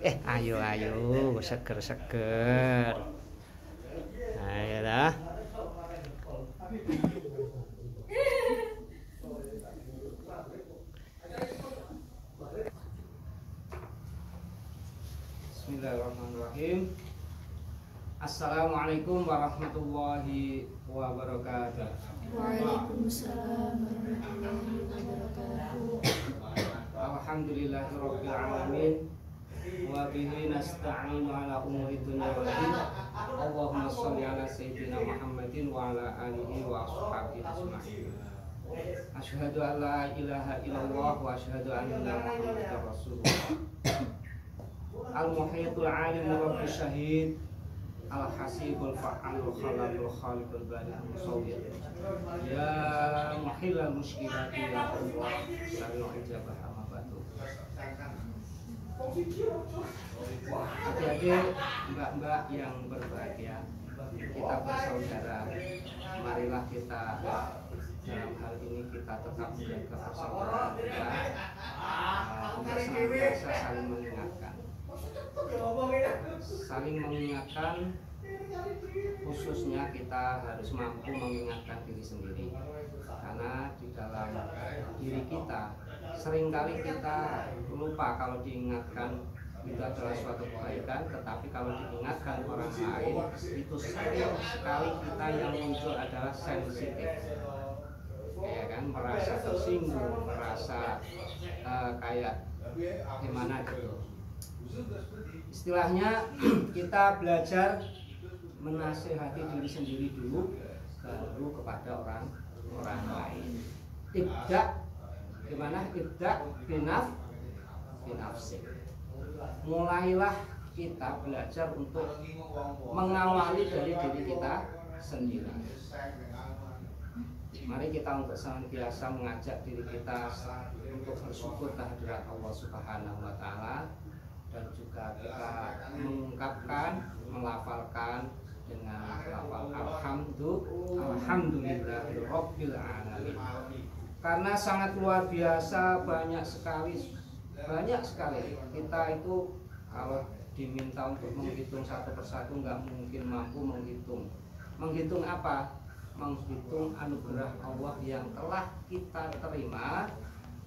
Ayo ayo, seger-seger. Ayo dah. Bismillahirrahmanirrahim. Assalamualaikum warahmatullahi wabarakatuh. Waalaikumsalam warahmatullahi wabarakatuh. Alhamdulillahirabbil alamin. Wa bihi nasta'inu ala umuri dunya wad din. Allahumma shalli ala sayyidina Muhammadin wa ala alihi wa ashabihi ajma'in. Asyhadu an la ilaha illallah wa asyhadu anna Muhammadar Rasulullah. Al-muhyitul alimul rabbil syahid, al-hasibul fa'alul khalaqul khaliqul bari'ul musawwir. Ya muhillal musykilati ya Allah, sari'ul ijabah amma ba'du. Adik-adik, mbak-mbak yang berbahagia, kita bersaudara, marilah kita dalam hal ini kita tetap menjaga persaudaraan kita, untuk senantiasa saling mengingatkan, khususnya kita harus mampu mengingatkan diri sendiri, karena di dalam diri kita seringkali kita lupa kalau diingatkan itu adalah suatu kebaikan, tetapi kalau diingatkan orang lain itu sering sekali kita yang muncul adalah sensitif, ya kan, merasa tersinggung, merasa kayak gimana gitu. Istilahnya kita belajar menasehati diri sendiri dulu, baru kepada orang lain. Ibda gimana? Ibda binafsik. Mulailah kita belajar untuk mengawali dari diri kita sendiri. Mari kita untuk senantiasa mengajak diri kita untuk bersyukur kehadirat Allah Subhanahu wa Ta'ala, dan juga kita mengungkapkan, melafalkan dengan lafal alhamdulillahirabbil alamin. Karena sangat luar biasa, banyak sekali kita itu kalau diminta untuk menghitung satu persatu nggak mungkin mampu menghitung. Menghitung apa? Menghitung anugerah Allah yang telah kita terima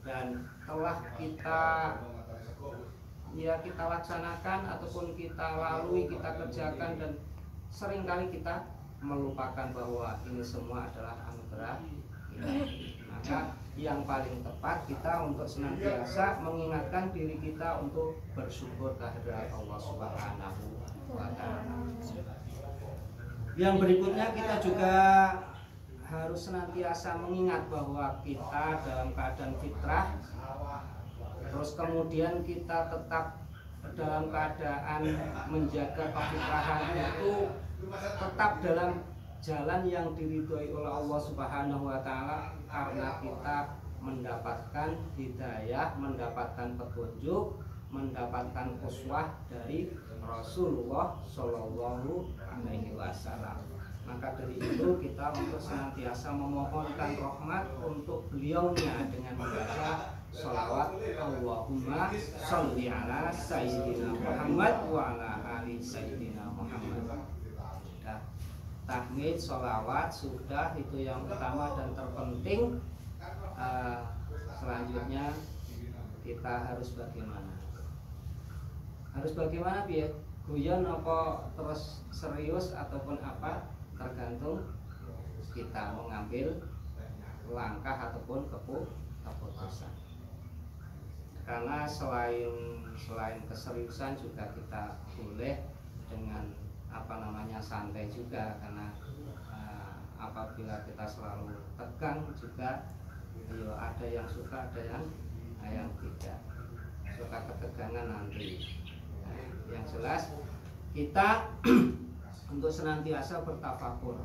dan telah kita laksanakan ataupun kita lalui, kita kerjakan, dan seringkali kita melupakan bahwa ini semua adalah anugerah ilahi. Maka yang paling tepat kita untuk senantiasa mengingatkan diri kita untuk bersyukur kehadirat Allah Subhanahu wa Ta'ala. Yang berikutnya kita juga harus senantiasa mengingat bahwa kita dalam keadaan fitrah, terus kemudian kita tetap dalam keadaan menjaga kefitrahan itu tetap dalam jalan yang diridhoi oleh Allah Subhanahu wa Ta'ala, karena kita mendapatkan hidayah, mendapatkan petunjuk, mendapatkan uswah dari Rasulullah Shallallahu Alaihi Wasallam. Maka dari itu kita untuk senantiasa memohonkan rahmat untuk beliaunya dengan membaca sholawat Allahumma sholli ala sayyidina Muhammad wa ala ali sayyidina Muhammad. Sudah tahmid, sholawat sudah, itu yang utama dan terpenting. Selanjutnya kita harus bagaimana? Biar guyon apa terus serius ataupun apa, tergantung kita mengambil langkah ataupun keputusan. Karena selain keseriusan juga kita boleh dengan santai juga, karena apabila kita selalu tegang juga ada yang suka, ada yang tidak suka ketegangan nanti. Yang jelas kita untuk senantiasa bertafakur.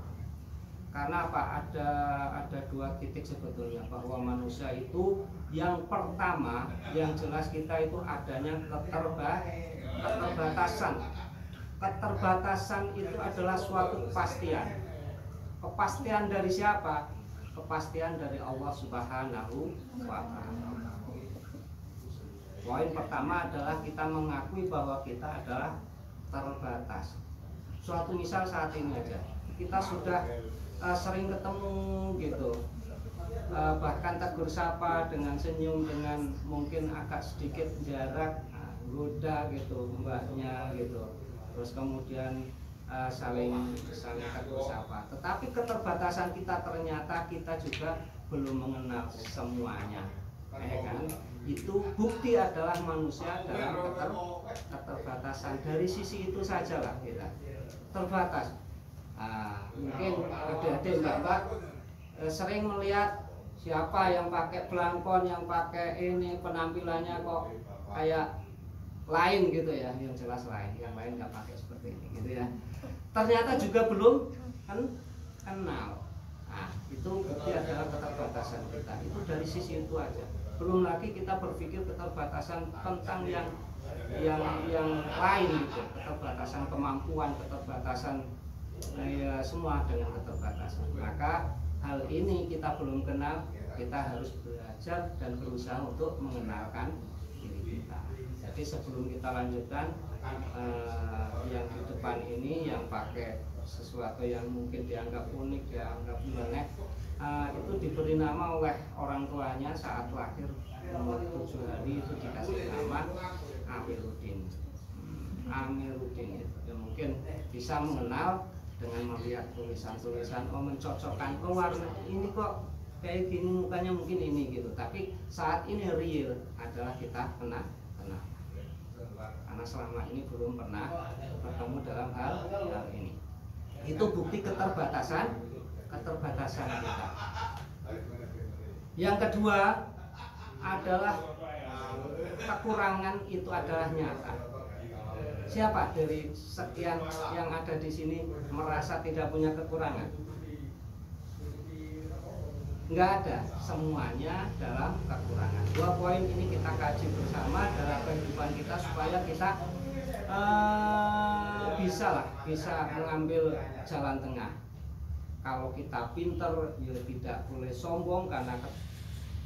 Karena apa? Ada dua titik sebetulnya, bahwa manusia itu yang pertama, yang jelas kita itu adanya keterbatasan. Keterbatasan itu adalah suatu kepastian. Kepastian dari siapa? Kepastian dari Allah Subhanahu wa Ta'ala. Poin pertama adalah kita mengakui bahwa kita adalah terbatas. Suatu misal saat ini aja, kita sudah sering ketemu gitu, bahkan tegur sapa dengan senyum, dengan mungkin agak sedikit jarak, goda gitu mbaknya gitu, terus kemudian saling tegur sapa. Tetapi keterbatasan kita ternyata kita juga belum mengenal semuanya, ya kan? Itu bukti adalah manusia dalam keterbatasan. Dari sisi itu sajalah kita terbatas. Mungkin adik-adik mbak-mbak sering melihat siapa yang pakai belangkon, yang pakai ini penampilannya kok kayak lain gitu ya, yang jelas lain, yang lain nggak pakai seperti ini gitu ya. Ternyata juga belum kenal. Itu bukti adalah keterbatasan kita. Itu dari sisi itu aja. Belum lagi kita berpikir keterbatasan tentang yang lain gitu, keterbatasan kemampuan, keterbatasan ya, semua dengan keterbatasan. Maka hal ini kita belum kenal, kita harus belajar dan berusaha untuk mengenalkan diri kita. Jadi sebelum kita lanjutkan yang di depan ini yang pakai sesuatu yang mungkin dianggap unik, dianggap nyeleneh, itu diberi nama oleh orang tuanya saat lahir umur 7 hari, itu dikasih nama Amiruddin. Amiruddin itu ya, mungkin bisa mengenal dengan melihat tulisan-tulisan, mencocokkan, warna ini kok kayak gini, mukanya mungkin ini gitu. Tapi saat ini real adalah kita kenal, karena selama ini belum pernah bertemu dalam hal ini. Itu bukti keterbatasan kita. Yang kedua adalah kekurangan itu adalah nyata. Siapa dari sekian yang ada di sini merasa tidak punya kekurangan? Enggak ada, semuanya dalam kekurangan. 2 poin ini kita kaji bersama dalam kehidupan kita supaya kita bisa mengambil jalan tengah. Kalau kita pinter, ya tidak boleh sombong karena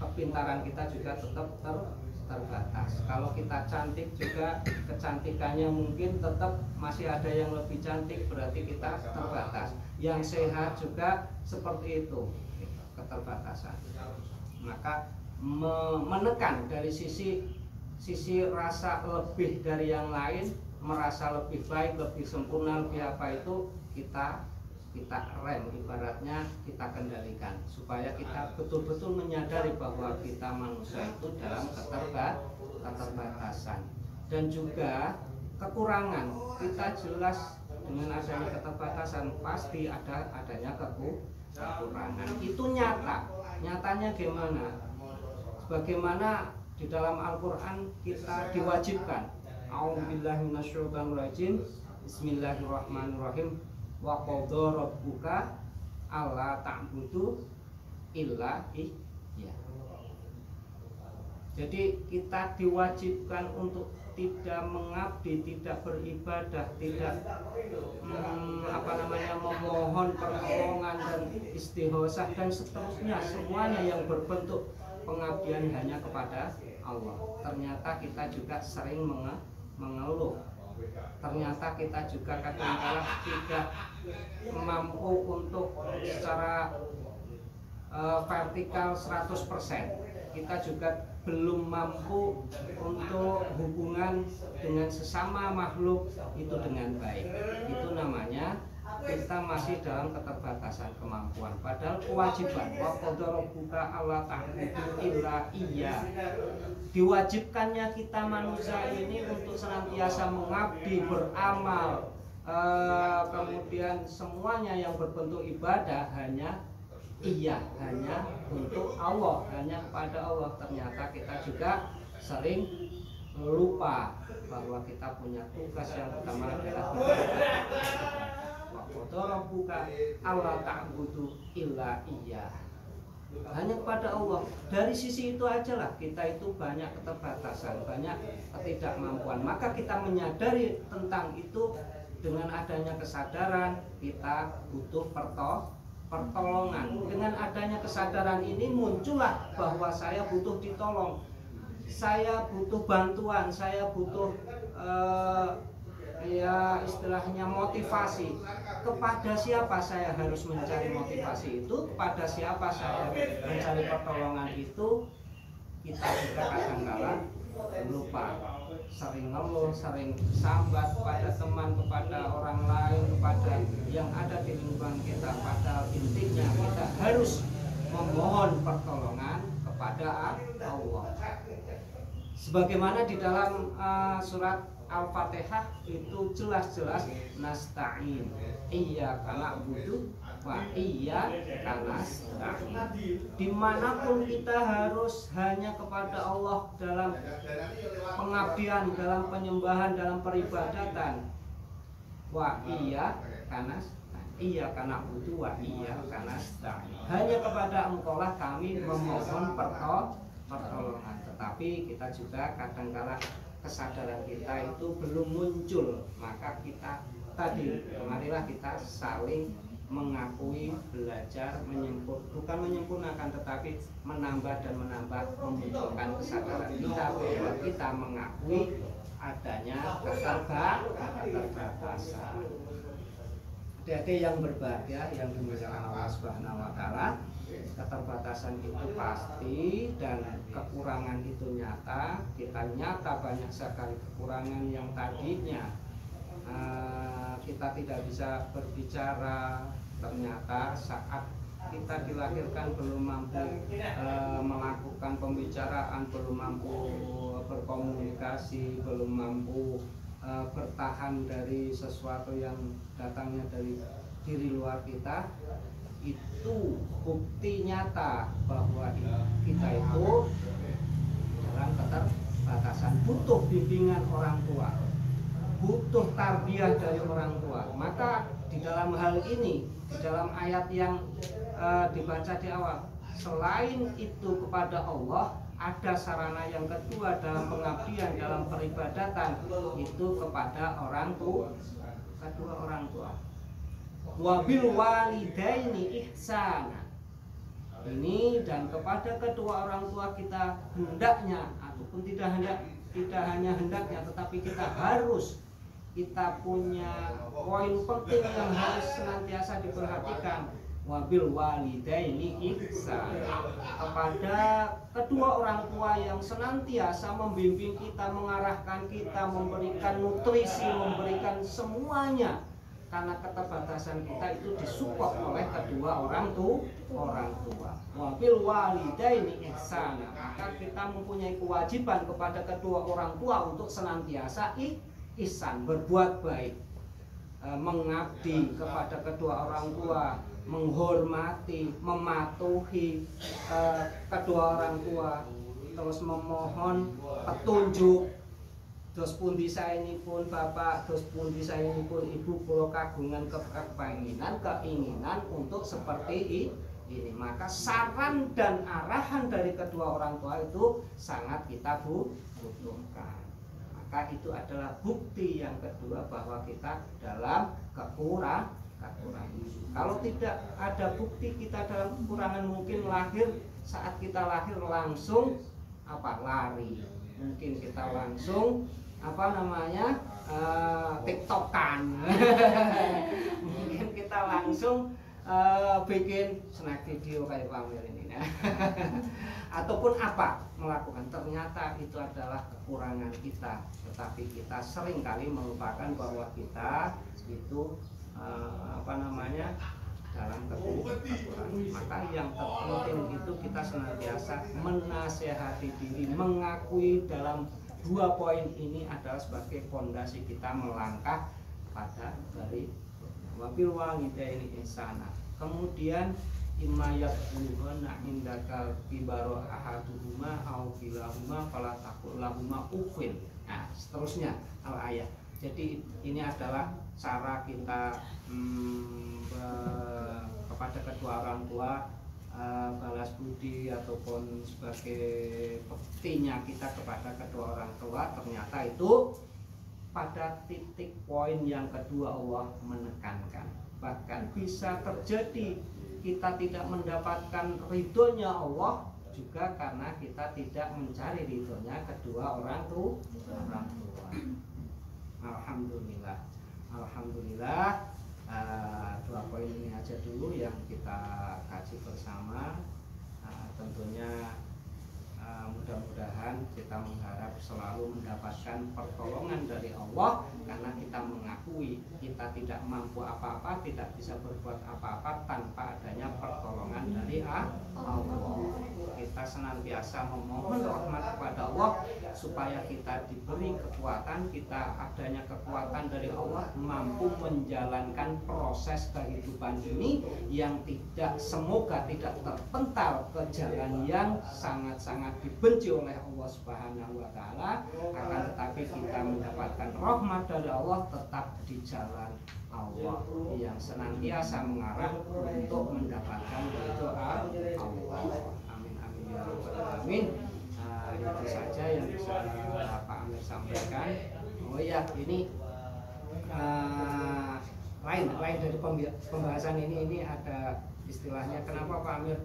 kepintaran kita juga tetap terbatas. Kalau kita cantik juga, kecantikannya mungkin tetap masih ada yang lebih cantik, berarti kita terbatas. Yang sehat juga seperti itu, keterbatasan. Maka menekan dari sisi rasa lebih dari yang lain, merasa lebih baik, lebih sempurna, lebih apa itu kita rem, ibaratnya kita kendalikan supaya kita betul-betul menyadari bahwa kita manusia itu dalam keterbatasan dan juga kekurangan. Kita jelas dengan adanya keterbatasan pasti adanya kekurangan. Itu nyatanya gimana? Sebagaimana di dalam Al-Quran kita diwajibkan, a'udzubillahi minasyaitonirrajim, bismillahirrahmanirrahim, wa qadha rabbuka alla ta'budu illa iyyah. Jadi kita diwajibkan untuk tidak mengabdi, tidak beribadah, tidak memohon pertolongan dan istighosah dan seterusnya, semuanya yang berbentuk pengabdian hanya kepada Allah. Ternyata kita juga sering mengeluh. Ternyata kita juga kadang-kadang tidak mampu untuk secara vertikal 100%. Kita juga belum mampu untuk hubungan dengan sesama makhluk itu dengan baik. Itu namanya kita masih dalam keterbatasan kemampuan. Padahal kewajiban wa qadha rabbuka alla ta'budu illa iyyah. Diwajibkannya kita manusia ini untuk senantiasa mengabdi, beramal, kemudian semuanya yang berbentuk ibadah hanya untuk Allah, hanya kepada Allah. Ternyata kita juga sering lupa bahwa kita punya tugas yang utama adalah wa qadha rabbuka alla ta'budu illa iyyah, hanya kepada Allah. Dari sisi itu aja lah kita itu banyak keterbatasan, banyak ketidakmampuan. Maka kita menyadari tentang itu dengan adanya kesadaran kita butuh pertolongan. Dengan adanya kesadaran ini muncullah bahwa saya butuh ditolong. saya butuh bantuan, saya butuh ya istilahnya motivasi. Kepada siapa saya harus mencari motivasi itu? Kepada siapa saya mencari pertolongan itu? Kita juga kadang-kala lupa, sering ngeluh, sering sambat kepada teman, kepada orang lain, kepada yang ada di lingkungan kita. Padahal intinya kita harus memohon pertolongan kepada Allah. Sebagaimana di dalam surat Al-Fatihah itu jelas-jelas nasta'in, iyyaka na'budu wa iyyaka nasta'in. Dimanapun kita harus hanya kepada Allah dalam pengabdian, dalam penyembahan, dalam peribadatan. Wa iyyaka nasta'in, iyyaka na'budu wa iyyaka nasta'in. Hanya kepada Engkaulah kami memohon pertolongan. Tetapi kita juga kadang-kala kesadaran kita itu belum muncul, maka kita tadi marilah kita saling mengakui, belajar, bukan menyempurnakan tetapi menambah dan menambah, memunculkan kesadaran kita bahwa kita mengakui adanya keterbatasan. Adik-adik yang berbahagia yang dimuliakan Allah Subhanahu wa taala, keterbatasan itu pasti dan kekurangan itu nyata. Kita nyata banyak sekali kekurangan yang tadinya kita tidak bisa berbicara, ternyata saat kita dilahirkan belum mampu melakukan pembicaraan, belum mampu berkomunikasi, belum mampu bertahan dari sesuatu yang datangnya dari diri luar kita. Itu bukti nyata bahwa kita itu dalam keterbatasan, butuh bimbingan orang tua, butuh tarbiyah dari orang tua. Maka di dalam hal ini, di dalam ayat yang dibaca di awal, selain itu kepada Allah, ada sarana yang kedua dalam pengabdian, dalam peribadatan, itu kepada orang tua, kedua orang tua. Wabil walidaini ihsana. Ini dan kepada kedua orang tua kita hendaknya, ataupun tidak hanya hendaknya, tetapi kita harus, kita punya poin penting yang harus senantiasa diperhatikan. Wabil walidaini ihsana, kepada kedua orang tua yang senantiasa membimbing kita, mengarahkan kita, memberikan nutrisi, memberikan semuanya. Karena keterbatasan kita itu disupport oleh kedua orang tua. Wabil walidaini ihsana, maka kita mempunyai kewajiban kepada kedua orang tua untuk senantiasa ihsan, berbuat baik, mengabdi kepada kedua orang tua, menghormati, mematuhi kedua orang tua, terus memohon petunjuk. Dos pundi saeni pun bapak, dos pundi saeni pun ibu, kula kagungan keinginan untuk seperti ini. Maka saran dan arahan dari kedua orang tua itu sangat kita butuhkan. Maka itu adalah bukti yang kedua bahwa kita dalam kekurangan. Kalau tidak ada bukti kita dalam kekurangan, mungkin saat kita lahir langsung lari. Mungkin kita langsung tiktokan. Mungkin kita langsung bikin snack video kayak pamer ini. Ataupun melakukan, ternyata itu adalah kekurangan kita, tetapi kita sering kali melupakan bahwa kita itu dalam kekurangan. Maka yang terpenting itu kita senantiasa menasehati diri, mengakui dalam dua poin ini adalah sebagai fondasi kita melangkah pada dari wabil walidaini ihsana. Kemudian imma yaquluna indaka kibaro ahaduhuma aw kilahuma fala taqul lahuma uffin. Nah, seterusnya al-ayat. Jadi ini adalah cara kita kepada kedua orang tua balas budi ataupun sebagai bektinya kita kepada kedua orang tua. Ternyata itu pada titik poin yang kedua Allah menekankan, bahkan bisa terjadi kita tidak mendapatkan ridhonya Allah juga karena kita tidak mencari ridhonya kedua orang tua. Alhamdulillah. Alhamdulillah. Dua poin ini aja dulu yang kita kaji bersama. Tentunya mudah-mudahan kita mengharap selalu mendapatkan pertolongan dari Allah, karena kita mengakui kita tidak mampu apa-apa, tidak bisa berbuat apa-apa tanpa adanya pertolongan dari Allah. Kita senantiasa memohon rahmat kepada Allah supaya kita diberi kekuatan, kita adanya kekuatan dari Allah mampu menjalankan proses kehidupan ini yang semoga tidak terpental ke jalan yang sangat-sangat dibenci oleh Allah Subhanahu wa taala, akan tetapi kita mendapatkan rahmat dari Allah tetap di jalan Allah yang senantiasa mengarah untuk mendapatkan doa Allah. Amin amin ya rabbal alamin. Itu saja yang bisa Pak Amir sampaikan. Oh ya, ini lain dari pembahasan ini ada istilahnya, kenapa Pak Amir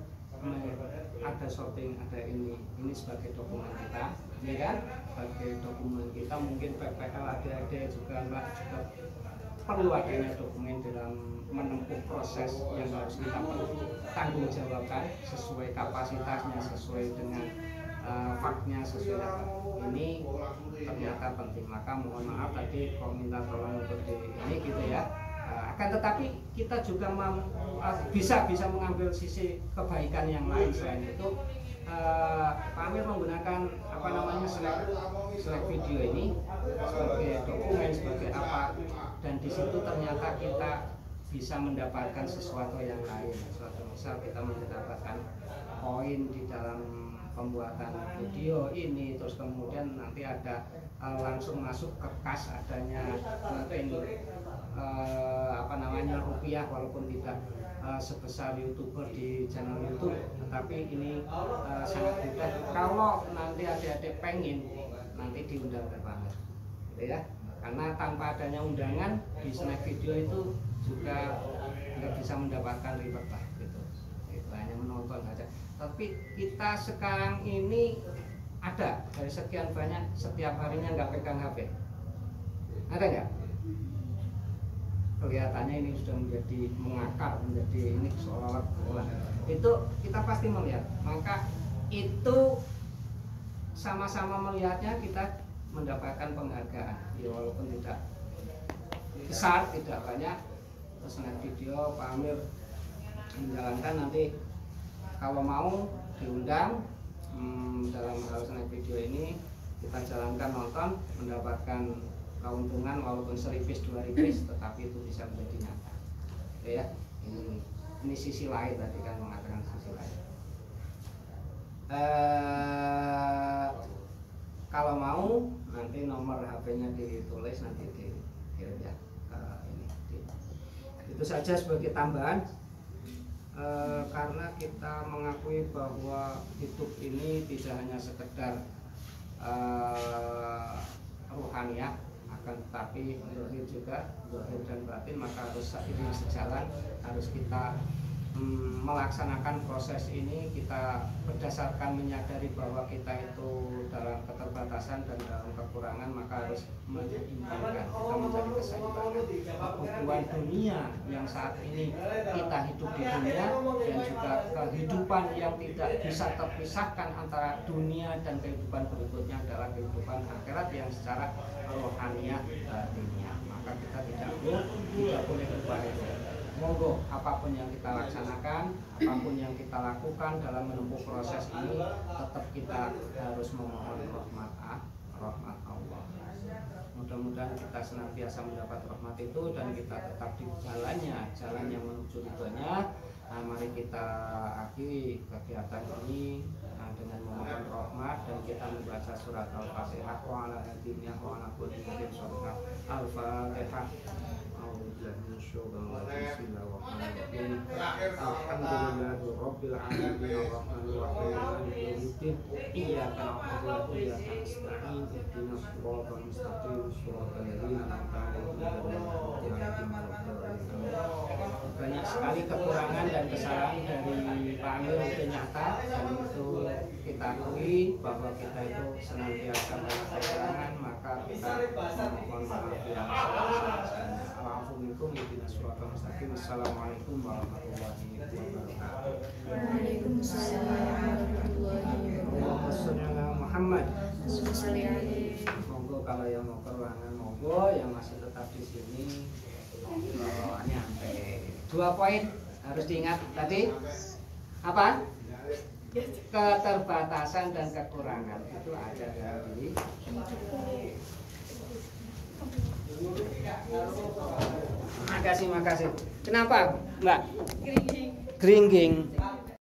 ada shopping, ada ini sebagai dokumen kita, ya kan? Sebagai dokumen kita, mungkin PPL ada juga Mbak juga perlu adanya dokumen dalam menempuh proses yang harus kita tanggung jawabkan sesuai kapasitasnya, sesuai dengan faknya, sesuai apa. Ini ternyata penting, maka mohon maaf tadi kok minta tolong untuk ini gitu ya. Akan tetapi kita juga bisa mengambil sisi kebaikan yang lain. Selain itu Pak Amir menggunakan slide video ini sebagai dokumen, sebagai apa, dan di situ ternyata kita bisa mendapatkan sesuatu yang lain. Misal kita mendapatkan poin di dalam pembuatan video ini, terus kemudian nanti ada langsung masuk ke kas adanya rupiah, walaupun tidak sebesar YouTuber di channel YouTube, tetapi ini sangat mudah. Kalau nanti adik-adik pengen, nanti diundang ke banget, gitu ya. Karena tanpa adanya undangan di snack video itu juga nggak bisa mendapatkan reward lah, gitu. Itu hanya menonton saja. Tapi kita sekarang ini ada dari sekian banyak, setiap harinya nggak pegang HP, ada nggak? Kelihatannya ini sudah menjadi mengakar, menjadi ini seolah-olah bola. Itu kita pasti melihat, maka itu sama-sama melihatnya kita mendapatkan penghargaan, ya walaupun tidak besar, tidak banyak. Terus video Pak Amir menjalankan, nanti kalau mau diundang dalam hal video ini kita jalankan, nonton, mendapatkan keuntungan walaupun 1.000 2.000, tetapi itu bisa menjadi nyata. Oke ya, ini sisi lain, tadi kan mengatakan sisi lain. Kalau mau nanti nomor HP-nya ditulis, nanti dikirim ya. Itu saja sebagai tambahan. Karena kita mengakui bahwa hidup ini tidak hanya sekedar ruhaniah, akan tetapi zahir juga, zahir dan batin, maka harus ini sejalan, harus kita melaksanakan proses ini. Kita berdasarkan menyadari bahwa kita itu dalam keterbatasan dan dalam kekurangan, maka harus menyeimbangkan, kita mencari keseimbangan kebutuhan dunia yang saat ini kita hidup di dunia, dan juga kehidupan yang tidak bisa terpisahkan antara dunia dan kehidupan berikutnya adalah kehidupan akhirat yang secara rohaniah dunia. Maka kita tidak boleh lupa itu. Monggo, apapun yang kita laksanakan, apapun yang kita lakukan dalam menempuh proses ini, tetap kita harus memohon rahmat Allah. Mudah-mudahan kita senantiasa mendapat rahmat itu dan kita tetap di jalan yang menuju ridhonya. Mari kita akhiri kegiatan ini dengan memohon rahmat, dan kita membaca surat Al-Fatihah. Wa ala hadiniya wa ala kulli Al-Fatihah. a'udzubillahi minasyaitonir rajim. Bismillahirrahmanirrahim. Alhamdulillahi rabbil alamin arrahmanir rahim maliki yaumiddin. Iyyaka na'budu wa iyyaka nasta'in. Ihdinas siratal mustaqim siratal ladzina an'amta 'alaihim ghairil maghdubi 'alaihim. Banyak sekali kekurangan dan kesalahan dari Pak Amir itu nyata, dan itu kita akui bahwa kita itu senantiasa banyak kekurangan, maka kita mohon maaf yang sebesar-besarnya. Alhamdulillah, ihdinas siratal mustaqim. Assalamualaikum warahmatullahi wabarakatuh. Waalaikumsalam warahmatullahi wabarakatuh. Muhammad. Assalamualaikum. Monggo kalau yang mau keruangan, monggo yang masih tetap di sini. Nyampe 2 poin harus diingat tadi apa? Keterbatasan dan kekurangan itu ada dari makasih. Kenapa, Mbak? Geringging.